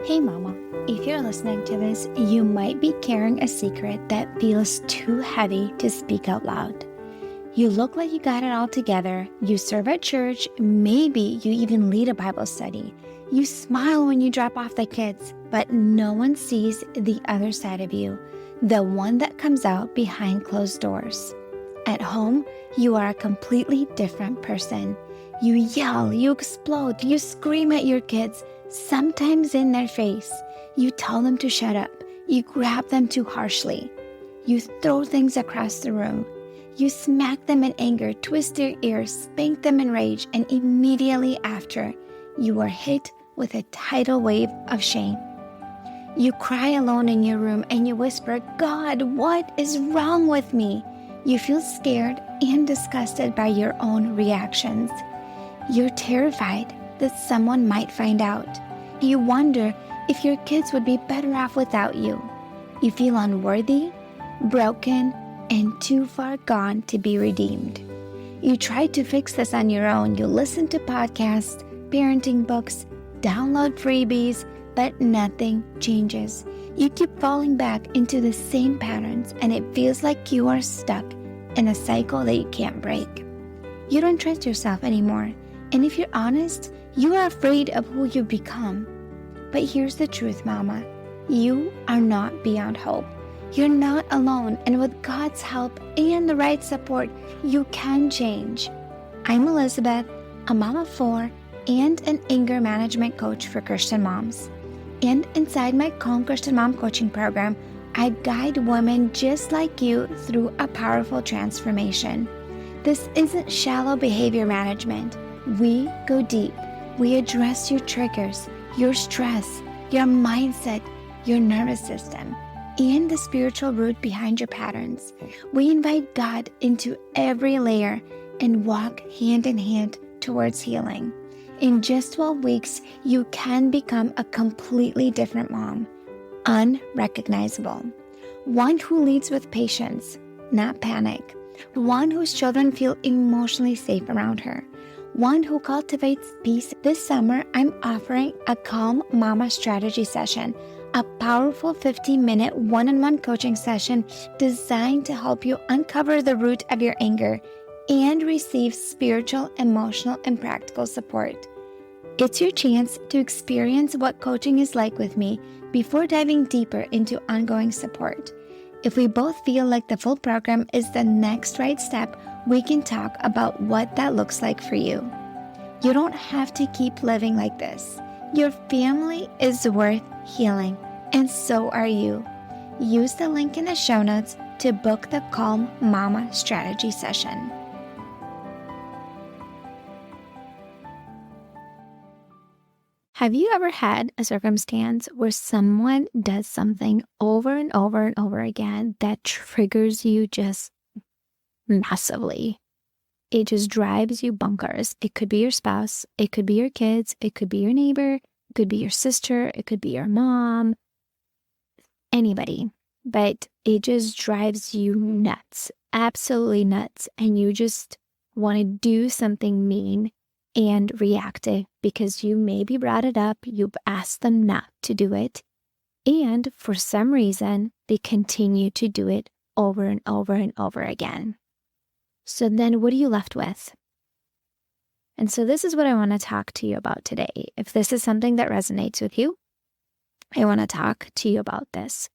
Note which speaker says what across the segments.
Speaker 1: Hey mama, if you're listening to this, you might be carrying a secret that feels too heavy to speak out loud. You look like you got it all together, you serve at church, maybe you even lead a Bible study. You smile when you drop off the kids, but no one sees the other side of you, the one that comes out behind closed doors. At home, you are a completely different person. You yell, you explode, you scream at your kids, sometimes in their face. You tell them to shut up. You grab them too harshly. You throw things across the room. You smack them in anger, twist their ears, spank them in rage, and immediately after, you are hit with a tidal wave of shame. You cry alone in your room and you whisper, "God, what is wrong with me?" You feel scared and disgusted by your own reactions. You're terrified that someone might find out. You wonder if your kids would be better off without you. You feel unworthy, broken, and too far gone to be redeemed. You try to fix this on your own. You listen to podcasts, parenting books, download freebies, but nothing changes. You keep falling back into the same patterns, and it feels like you are stuck in a cycle that you can't break. You don't trust yourself anymore, and if you're honest, you are afraid of who you've become. But here's the truth, Mama. You are not beyond hope. You're not alone, and with God's help and the right support, you can change. I'm Elizabeth, a mom of 4 and an anger management coach for Christian moms. And inside my Calm Christian Mom coaching program, I guide women just like you through a powerful transformation. This isn't shallow behavior management. We go deep. We address your triggers, your stress, your mindset, your nervous system, and the spiritual root behind your patterns. We invite God into every layer and walk hand in hand towards healing. In just 12 weeks, you can become a completely different mom, unrecognizable. One who leads with patience, not panic. One whose children feel emotionally safe around her. One who cultivates peace. This summer, I'm offering a Calm Mama strategy session, a powerful 15-minute one-on-one coaching session designed to help you uncover the root of your anger and receive spiritual, emotional, and practical support. It's your chance to experience what coaching is like with me before diving deeper into ongoing support. If we both feel like the full program is the next right step, we can talk about what that looks like for you. You don't have to keep living like this. Your family is worth healing, and so are you. Use the link in the show notes to book the Calm Mama strategy session. Have you ever had a circumstance where someone does something over and over and over again that triggers you just massively? It just drives you bonkers. It could be your spouse, it could be your kids, it could be your neighbor, it could be your sister, it could be your mom, anybody. But it just drives you nuts, absolutely nuts. And you just want to do something mean and reactive because you maybe brought it up, you've asked them not to do it, and for some reason, they continue to do it over and over and over again. So then what are you left with? And so this is what I want to talk to you about today. If this is something that resonates with you, I want to talk to you about this.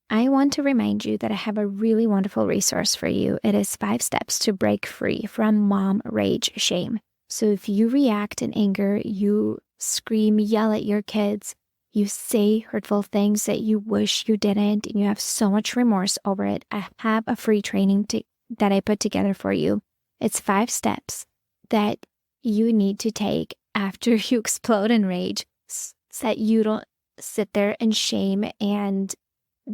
Speaker 1: I want to remind you that I have a really wonderful resource for you. It is 5 steps to break free from mom rage shame. So if you react in anger, you scream, yell at your kids, you say hurtful things that you wish you didn't, and you have so much remorse over it, I have a free training that I put together for you. It's 5 steps that you need to take after you explode in rage so that you don't sit there in shame and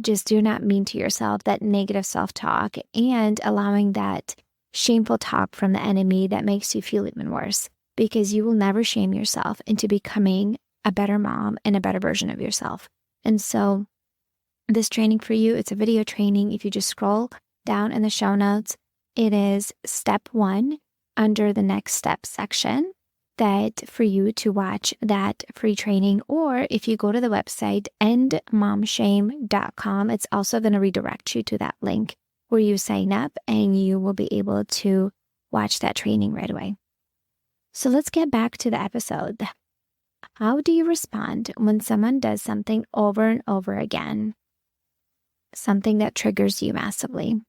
Speaker 1: just do not mean to yourself, that negative self-talk, and allowing that shameful talk from the enemy that makes you feel even worse, because you will never shame yourself into becoming a better mom and a better version of yourself. And so this training for you, it's a video training. If you just scroll down in the show notes, it is step 1 under the next step section. that for you to watch that free training. Or if you go to the website endmomshame.com, it's also going to redirect you to that link where you sign up and you will be able to watch that training right away. So let's get back to the episode. How do you respond when someone does something over and over again? Something that triggers you massively.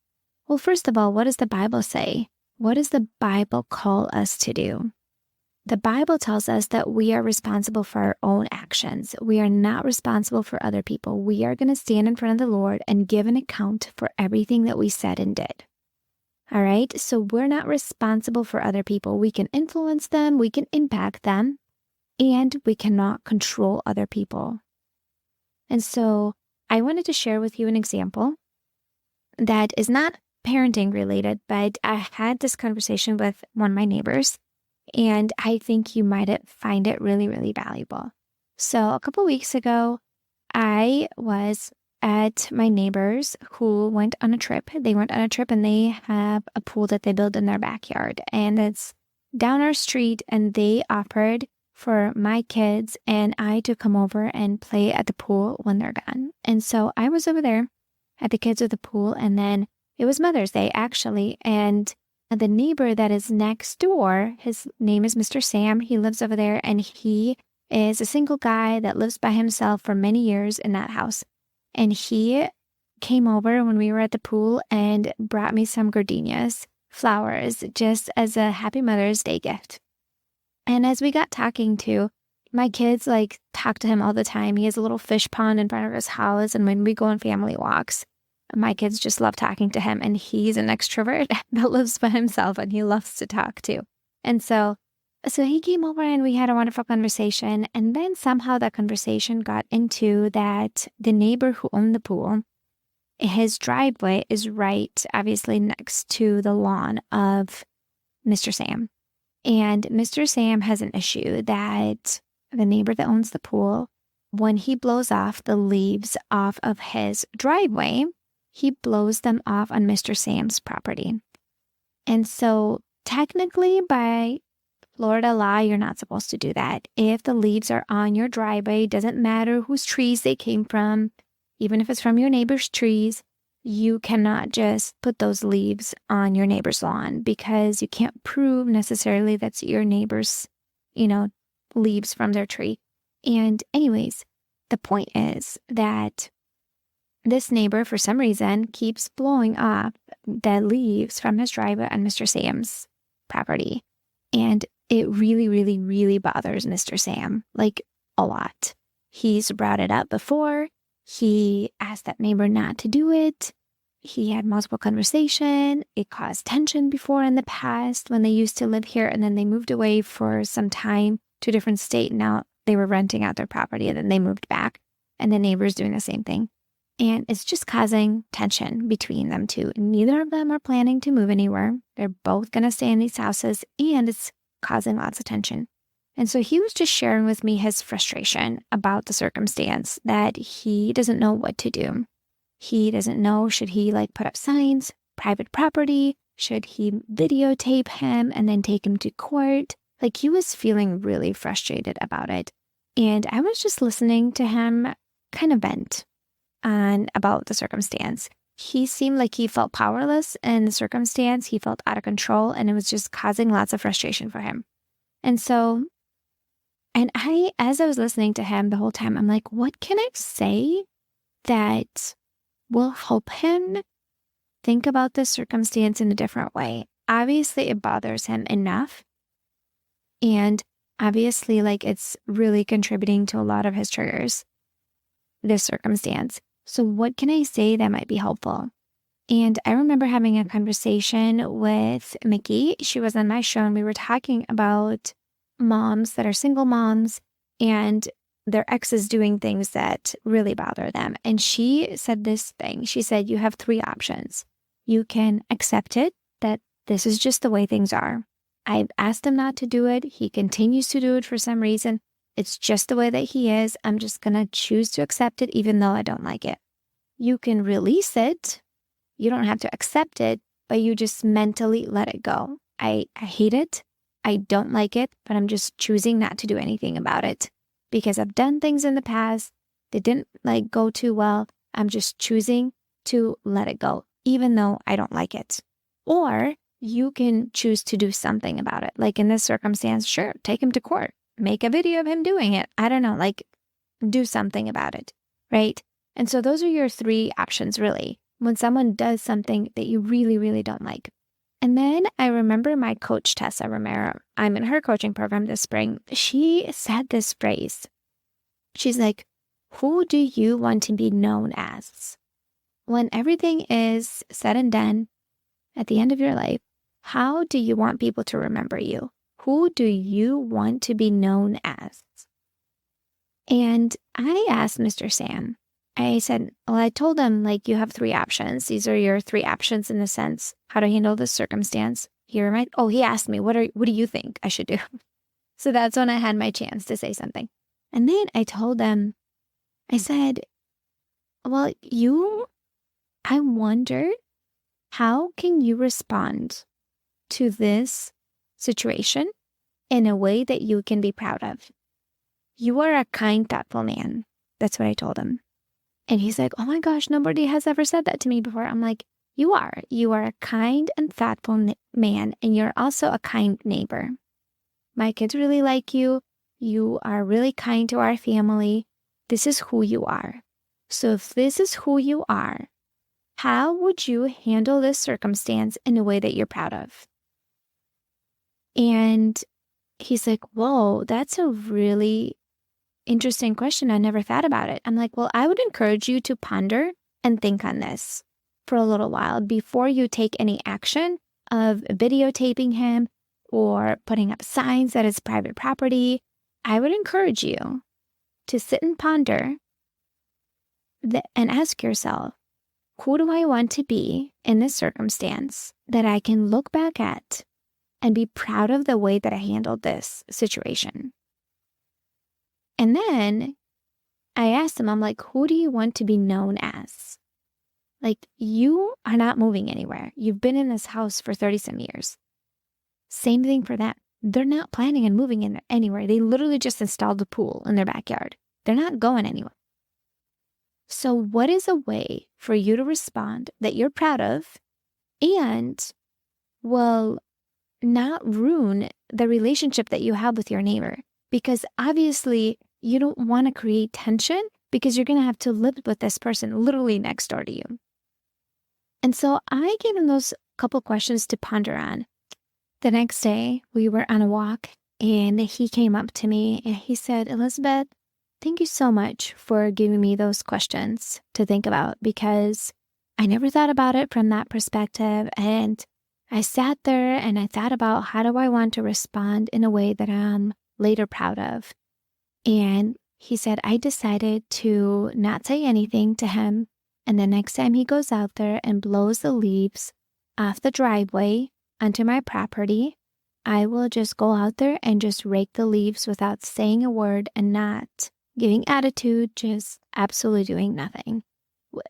Speaker 1: Well, first of all, what does the Bible say? What does the Bible call us to do? The Bible tells us that we are responsible for our own actions. We are not responsible for other people. We are going to stand in front of the Lord and give an account for everything that we said and did. All right? So we're not responsible for other people. We can influence them, we can impact them, and we cannot control other people. And so I wanted to share with you an example that is not parenting related, but I had this conversation with one of my neighbors, and I think you might find it really, really valuable. So a couple weeks ago, I was at my neighbors who went on a trip. They went on a trip and they have a pool that they built in their backyard, and it's down our street, and they offered for my kids and I to come over and play at the pool when they're done. And so I was over there at the kids at the pool, and then it was Mother's Day actually, and the neighbor that is next door, his name is Mr. Sam. He lives over there, and he is a single guy that lives by himself for many years in that house. And he came over when we were at the pool and brought me some gardenias, flowers, just as a happy Mother's Day gift. And as we got talking to, my kids talk to him all the time. He has a little fish pond in front of his house, and when we go on family walks, my kids just love talking to him, and he's an extrovert that lives by himself, and he loves to talk too. And so he came over and we had a wonderful conversation, and then somehow that conversation got into that the neighbor who owned the pool, his driveway is right, obviously, next to the lawn of Mr. Sam. And Mr. Sam has an issue that the neighbor that owns the pool, when he blows off the leaves off of his driveway, he blows them off on Mr. Sam's property. And so technically by Florida law, you're not supposed to do that. If the leaves are on your driveway, doesn't matter whose trees they came from, even if it's from your neighbor's trees, you cannot just put those leaves on your neighbor's lawn because you can't prove necessarily that's your neighbor's, leaves from their tree. And anyways, the point is that this neighbor, for some reason, keeps blowing off the leaves from his driveway on Mr. Sam's property. And it really, really, really bothers Mr. Sam, a lot. He's brought it up before. He asked that neighbor not to do it. He had multiple conversations. It caused tension before in the past when they used to live here, and then they moved away for some time to a different state. Now they were renting out their property, and then they moved back, and the neighbor's doing the same thing. And it's just causing tension between them two. Neither of them are planning to move anywhere. They're both going to stay in these houses, and it's causing lots of tension. And so he was just sharing with me his frustration about the circumstance that he doesn't know what to do. He doesn't know, should he put up signs, private property? Should he videotape him and then take him to court? He was feeling really frustrated about it. And I was just listening to him kind of vent on about the circumstance. He seemed like he felt powerless in the circumstance. He felt out of control, and it was just causing lots of frustration for him. And so, as I was listening to him the whole time, I'm like, what can I say that will help him think about this circumstance in a different way? Obviously, it bothers him enough. And obviously, it's really contributing to a lot of his triggers, this circumstance. So what can I say that might be helpful? And I remember having a conversation with Mickey. She was on my show, and we were talking about moms that are single moms and their exes doing things that really bother them. And she said this thing. She said, you have three options. You can accept it, that this is just the way things are. I've asked him not to do it. He continues to do it for some reason. It's just the way that he is. I'm just going to choose to accept it, even though I don't like it. You can release it. You don't have to accept it, but you just mentally let it go. I hate it. I don't like it, but I'm just choosing not to do anything about it because I've done things in the past that didn't go too well. I'm just choosing to let it go, even though I don't like it. Or you can choose to do something about it. Like in this circumstance, sure, take him to court, make a video of him doing it. I don't know, do something about it, right? And so those are your three options, really, when someone does something that you really, really don't like. And then I remember my coach, Tessa Romero, I'm in her coaching program this spring. She said this phrase. She's like, who do you want to be known as? When everything is said and done at the end of your life, how do you want people to remember you? Who do you want to be known as? And I asked Mr. Sam, I said, well, I told him, you have three options. These are your three options in the sense, how to handle this circumstance. Here am I. Oh, he asked me, what do you think I should do? So that's when I had my chance to say something. And then I told them, I said, well, I wonder, how can you respond to this situation in a way that you can be proud of? You are a kind, thoughtful man. That's what I told him. And he's like, oh my gosh, nobody has ever said that to me before. I'm like, you are a kind and thoughtful man, and you're also a kind neighbor. My kids really like you. You are really kind to our family. This is who you are. So if this is who you are, how would you handle this circumstance in a way that you're proud of? And he's like, whoa, that's a really interesting question. I never thought about it. I'm like, well, I would encourage you to ponder and think on this for a little while before you take any action of videotaping him or putting up signs that it's private property. I would encourage you to sit and ponder and ask yourself, who do I want to be in this circumstance that I can look back at and be proud of the way that I handled this situation? And then I asked him, I'm like, who do you want to be known as? You are not moving anywhere. You've been in this house for 30 some years. Same thing for them. They're not planning on moving anywhere. They literally just installed a pool in their backyard. They're not going anywhere. So what is a way for you to respond that you're proud of and will not ruin the relationship that you have with your neighbor? Because obviously you don't want to create tension because you're going to have to live with this person literally next door to you. And so I gave him those couple questions to ponder on. The next day we were on a walk and he came up to me and he said, Elizabeth, thank you so much for giving me those questions to think about because I never thought about it from that perspective. And I sat there and I thought about how do I want to respond in a way that I'm later proud of. And he said, I decided to not say anything to him. And the next time he goes out there and blows the leaves off the driveway onto my property, I will just go out there and just rake the leaves without saying a word and not giving attitude, just absolutely doing nothing.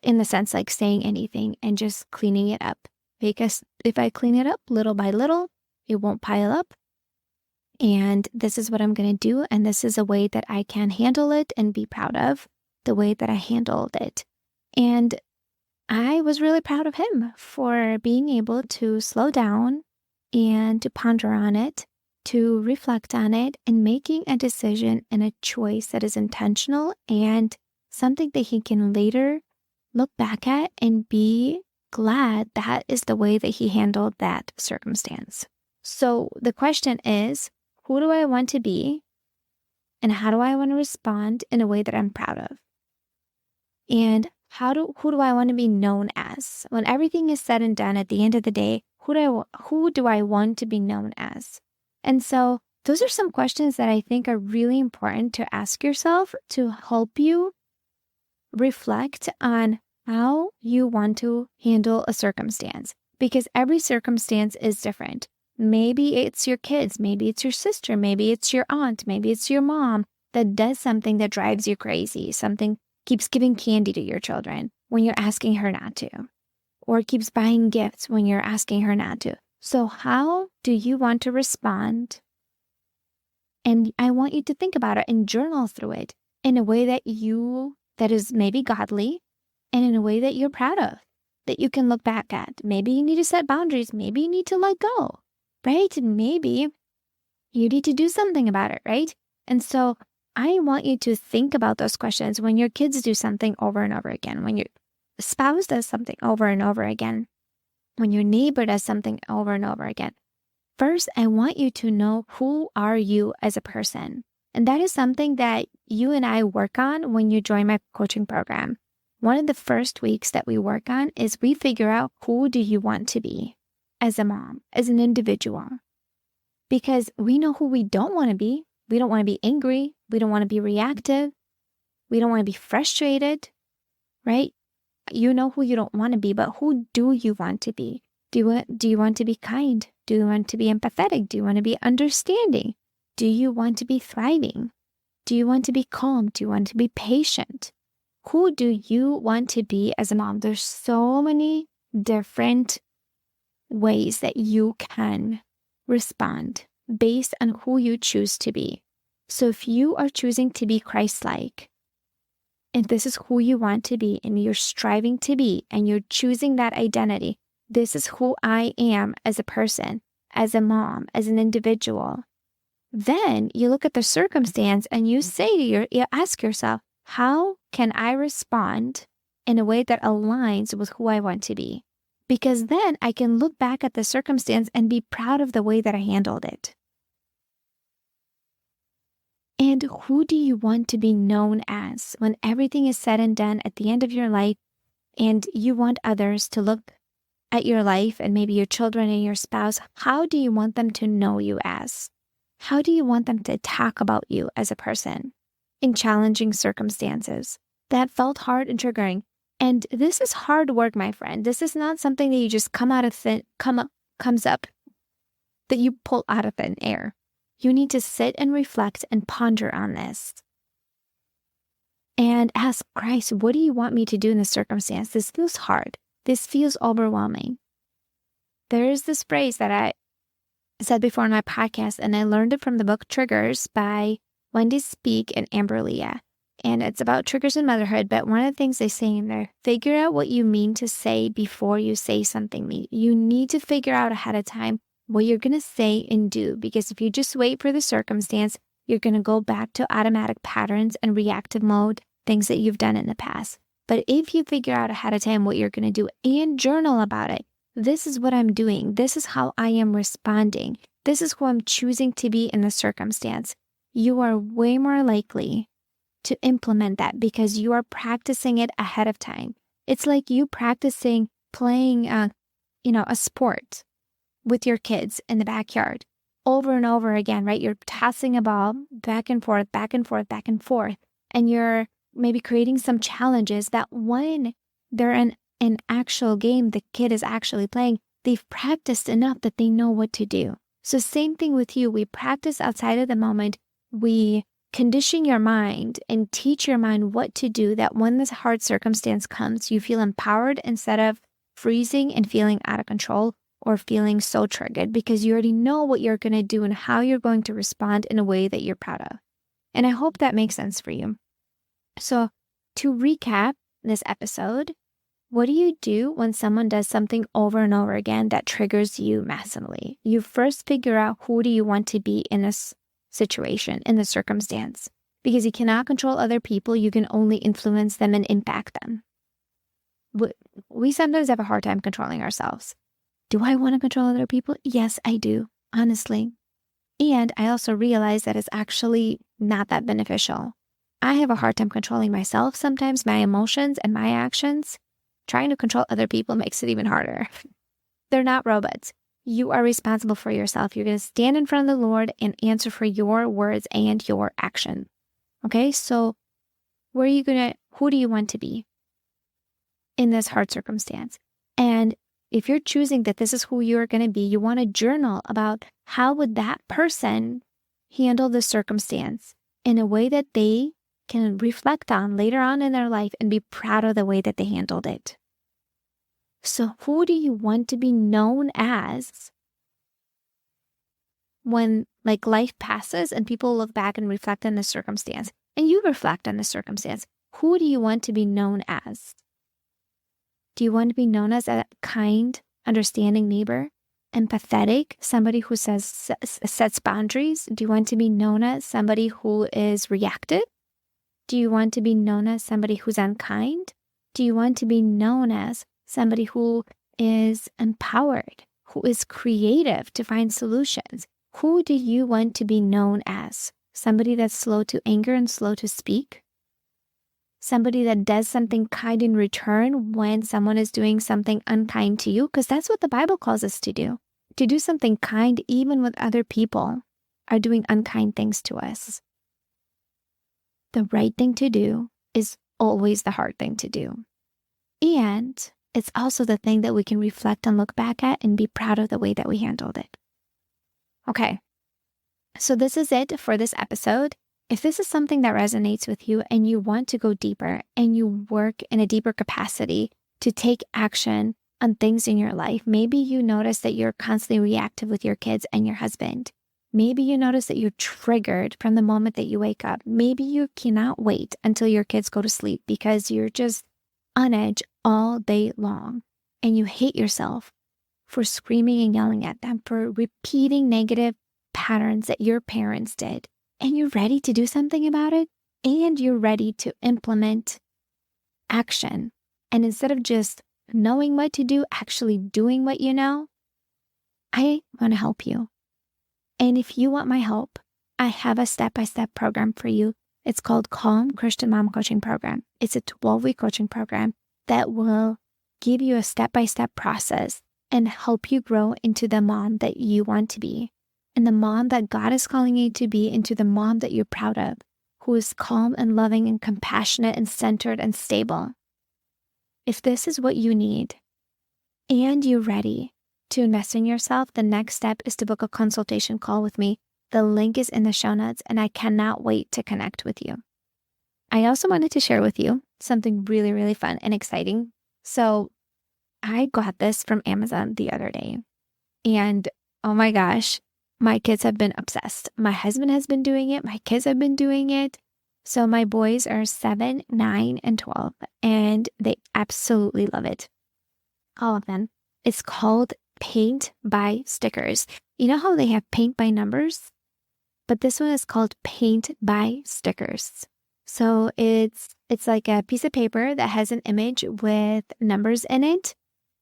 Speaker 1: In the sense saying anything and just cleaning it up. Because if I clean it up little by little, it won't pile up. And this is what I'm going to do. And this is a way that I can handle it and be proud of the way that I handled it. And I was really proud of him for being able to slow down and to ponder on it, to reflect on it, and making a decision and a choice that is intentional and something that he can later look back at and be glad that is the way that he handled that circumstance. So the question is, who do I want to be? And how do I want to respond in a way that I'm proud of? And who do I want to be known as? When everything is said and done at the end of the day, who do I want to be known as? And so those are some questions that I think are really important to ask yourself to help you reflect on how you want to handle a circumstance, because every circumstance is different. Maybe it's your kids, maybe it's your sister, maybe it's your aunt, maybe it's your mom that does something that drives you crazy, something keeps giving candy to your children when you're asking her not to, or keeps buying gifts when you're asking her not to. So how do you want to respond And I want you to think about it and journal through it in a way that is maybe godly and in a way that you're proud of, that you can look back at. Maybe you need to set boundaries. Maybe you need to let go, right? Maybe you need to do something about it, right? And so I want you to think about those questions when your kids do something over and over again, when your spouse does something over and over again, when your neighbor does something over and over again. First, I want you to know, who are you as a person? And that is something that you and I work on when you join my coaching program. One of the first weeks that we work on is we figure out, who do you want to be as a mom, as an individual? Because we know who we don't want to be. We don't want to be angry. We don't want to be reactive. We don't want to be frustrated, right? You know who you don't want to be, but who do you want to be? Do you want to be kind? Do you want to be empathetic? Do you want to be understanding? Do you want to be thriving? Do you want to be calm? Do you want to be patient? Who do you want to be as a mom? There's so many different ways that you can respond based on who you choose to be. So if you are choosing to be Christ-like, and this is who you want to be, and you're striving to be, and you're choosing that identity, this is who I am as a person, as a mom, as an individual. Then you look at the circumstance and you ask yourself, how can I respond in a way that aligns with who I want to be? Because then I can look back at the circumstance and be proud of the way that I handled it. And who do you want to be known as when everything is said and done at the end of your life, and you want others to look at your life and maybe your children and your spouse? How do you want them to know you as? How do you want them to talk about you as a person in challenging circumstances? That felt hard and triggering. And this is hard work, my friend. This is not something that you just comes up, that you pull out of thin air. You need to sit and reflect and ponder on this. And ask Christ, what do you want me to do in this circumstance? This feels hard. This feels overwhelming. There is this phrase that I said before on my podcast, and I learned it from the book Triggers by Wendy Speak and Amber Leah. And it's about triggers in motherhood, but one of the things they say in there, figure out what you mean to say before you say something. You need to figure out ahead of time what you're going to say and do, because if you just wait for the circumstance, you're going to go back to automatic patterns and reactive mode, things that you've done in the past. But if you figure out ahead of time what you're going to do and journal about it, this is what I'm doing. This is how I am responding. This is who I'm choosing to be in the circumstance. You are way more likely to implement that because you are practicing it ahead of time. It's like you practicing playing, a sport with your kids in the backyard over and over again, right? You're tossing a ball back and forth, back and forth, back and forth. And you're maybe creating some challenges that when they're in an actual game the kid is actually playing, they've practiced enough that they know what to do. So same thing with you. We practice outside of the moment. We condition your mind and teach your mind what to do, that when this hard circumstance comes, you feel empowered instead of freezing and feeling out of control or feeling so triggered, because you already know what you're going to do and how you're going to respond in a way that you're proud of. And I hope that makes sense for you. So to recap this episode, what do you do when someone does something over and over again that triggers you massively? You first figure out, who do you want to be in this situation, in the circumstance? Because you cannot control other people. You can only influence them and impact them. We sometimes have a hard time controlling ourselves. Do I want to control other people? Yes, I do, honestly. And I also realize that it's actually not that beneficial. I have a hard time controlling myself sometimes, my emotions and my actions. Trying to control other people makes it even harder. They're not robots. You are responsible for yourself. You're going to stand in front of the Lord and answer for your words and your action. Okay, so who do you want to be in this hard circumstance? And if you're choosing that this is who you're going to be, you want to journal about how would that person handle the circumstance in a way that they can reflect on later on in their life and be proud of the way that they handled it. So who do you want to be known as when like life passes and people look back and reflect on the circumstance, and you reflect on the circumstance, who do you want to be known as? Do you want to be known as a kind, understanding neighbor? Empathetic, somebody who sets boundaries? Do you want to be known as somebody who is reactive? Do you want to be known as somebody who's unkind? Do you want to be known as somebody who is empowered, who is creative to find solutions? Who do you want to be known as? Somebody that's slow to anger and slow to speak? Somebody that does something kind in return when someone is doing something unkind to you? Because that's what the Bible calls us to do. To do something kind even when other people are doing unkind things to us. The right thing to do is always the hard thing to do. And it's also the thing that we can reflect and look back at and be proud of the way that we handled it. Okay, so this is it for this episode. If this is something that resonates with you and you want to go deeper and you work in a deeper capacity to take action on things in your life, maybe you notice that you're constantly reactive with your kids and your husband. Maybe you notice that you're triggered from the moment that you wake up. Maybe you cannot wait until your kids go to sleep because you're just on edge all day long and you hate yourself for screaming and yelling at them, for repeating negative patterns that your parents did. And you're ready to do something about it, and you're ready to implement action. And instead of just knowing what to do, actually doing what you know, I want to help you. And if you want my help, I have a step-by-step program for you. It's called Calm Christian Mom Coaching Program. It's a 12-week coaching program that will give you a step-by-step process and help you grow into the mom that you want to be. And the mom that God is calling you to be, into the mom that you're proud of, who is calm and loving and compassionate and centered and stable. If this is what you need and you're ready to invest in yourself, the next step is to book a consultation call with me. The link is in the show notes, and I cannot wait to connect with you. I also wanted to share with you something really, really fun and exciting. So I got this from Amazon the other day, and oh my gosh, my kids have been obsessed. My husband has been doing it. My kids have been doing it. So my boys are 7, 9, and 12, and they absolutely love it. All of them. It's called Paint by Stickers. You know how they have paint by numbers? But this one is called Paint by Stickers. So it's like a piece of paper that has an image with numbers in it,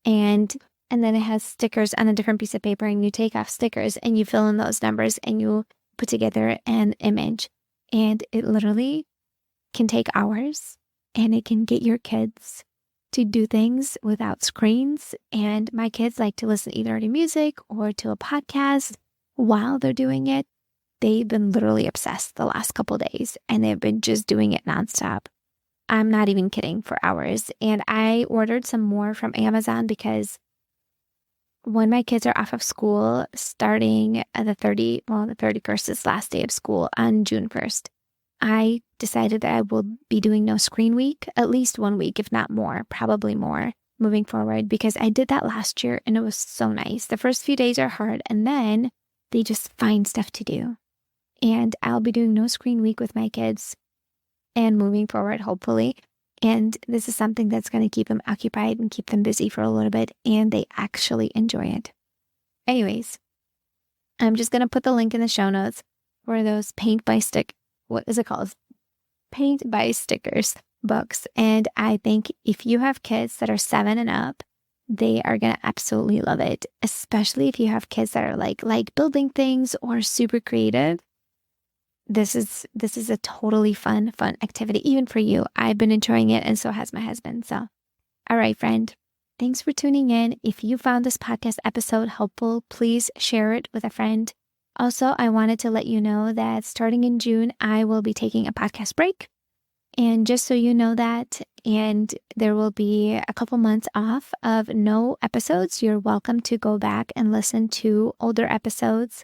Speaker 1: and then it has stickers on a different piece of paper, and you take off stickers and you fill in those numbers and you put together an image. And it literally can take hours, and it can get your kids to do things without screens. And my kids like to listen either to music or to a podcast while they're doing it. They've been literally obsessed the last couple of days, and they've been just doing it nonstop. I'm not even kidding, for hours. And I ordered some more from Amazon because when my kids are off of school, starting at the 31st is last day of school on June 1st, I decided that I will be doing no screen week, at least 1 week, if not more, probably more, moving forward, because I did that last year and it was so nice. The first few days are hard, and then they just find stuff to do. And I'll be doing no screen week with my kids and moving forward, hopefully. And this is something that's going to keep them occupied and keep them busy for a little bit, and they actually enjoy it. Anyways, I'm just going to put the link in the show notes for those Paint by Stickers books. And I think if you have kids that are 7 and up, they are going to absolutely love it, especially if you have kids that are like building things or super creative. This is a totally fun activity, even for you. I've been enjoying it, and so has my husband. So, all right, friend, thanks for tuning in. If you found this podcast episode helpful, please share it with a friend. Also, I wanted to let you know that starting in June, I will be taking a podcast break. And just so you know that, and there will be a couple months off of no episodes. You're welcome to go back and listen to older episodes.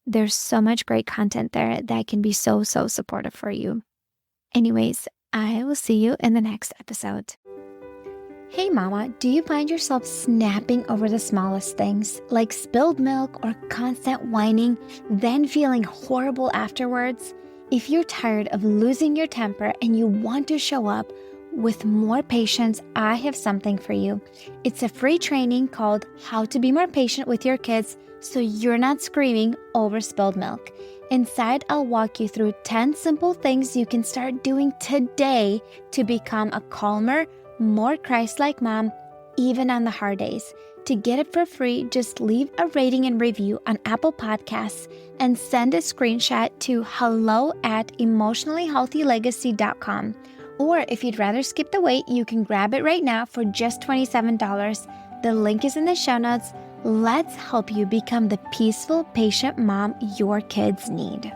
Speaker 1: There's so much great content there that can be so supportive for you. Anyways, I will see you in the next episode. Hey mama, do you find yourself snapping over the smallest things, like spilled milk or constant whining, then feeling horrible afterwards? If you're tired of losing your temper and you want to show up with more patience, I have something for you. It's a free training called How to Be More Patient with Your Kids so you're not screaming over spilled milk. Inside, I'll walk you through 10 simple things you can start doing today to become a calmer, more Christ-like mom, even on the hard days. To get it for free, just leave a rating and review on Apple Podcasts and send a screenshot to hello@emotionallyhealthylegacy.com. Or if you'd rather skip the wait, you can grab it right now for just $27. The link is in the show notes. Let's help you become the peaceful, patient mom your kids need.